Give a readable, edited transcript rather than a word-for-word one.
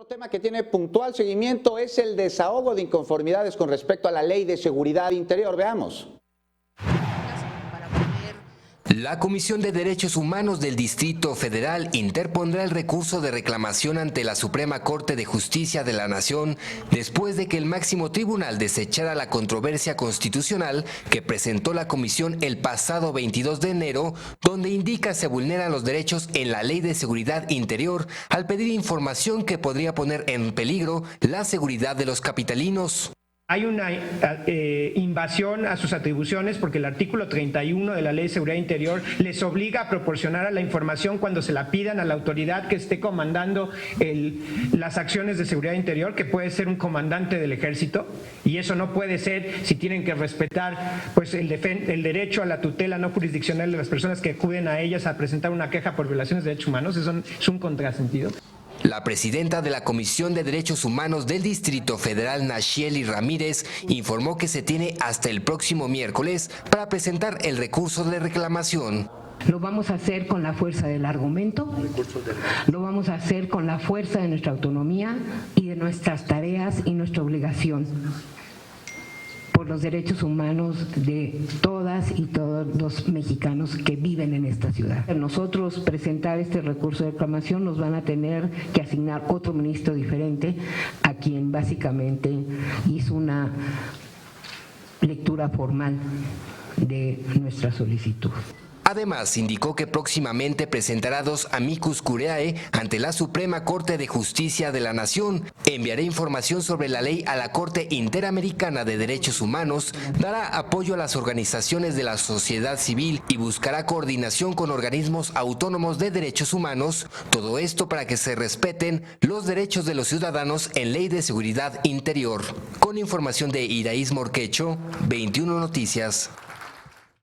Otro tema que tiene puntual seguimiento es el desahogo de inconformidades con respecto a la Ley de Seguridad Interior. Veamos. La Comisión de Derechos Humanos del Distrito Federal interpondrá el recurso de reclamación ante la Suprema Corte de Justicia de la Nación después de que el máximo tribunal desechara la controversia constitucional que presentó la comisión el pasado 22 de enero, donde indica se vulneran los derechos en la Ley de Seguridad Interior al pedir información que podría poner en peligro la seguridad de los capitalinos. Hay una invasión a sus atribuciones porque el artículo 31 de la Ley de Seguridad Interior les obliga a proporcionar a la información cuando se la pidan a la autoridad que esté comandando las acciones de seguridad interior, que puede ser un comandante del ejército, y eso no puede ser si tienen que respetar pues, el derecho a la tutela no jurisdiccional de las personas que acuden a ellas a presentar una queja por violaciones de derechos humanos. Eso es un contrasentido. La presidenta de la Comisión de Derechos Humanos del Distrito Federal, Nacheli Ramírez, informó que se tiene hasta el próximo miércoles para presentar el recurso de reclamación. Lo vamos a hacer con la fuerza del argumento, lo vamos a hacer con la fuerza de nuestra autonomía y de nuestras tareas y nuestra obligación por los derechos humanos de todas y todos los mexicanos que viven en esta ciudad. Nosotros presentar este recurso de reclamación nos van a tener que asignar otro ministro diferente a quien básicamente hizo una lectura formal de nuestra solicitud. Además, indicó que próximamente presentará 2 amicus curiae ante la Suprema Corte de Justicia de la Nación, enviará información sobre la ley a la Corte Interamericana de Derechos Humanos, dará apoyo a las organizaciones de la sociedad civil y buscará coordinación con organismos autónomos de derechos humanos, todo esto para que se respeten los derechos de los ciudadanos en Ley de Seguridad Interior. Con información de Iraís Morquecho, 21 Noticias.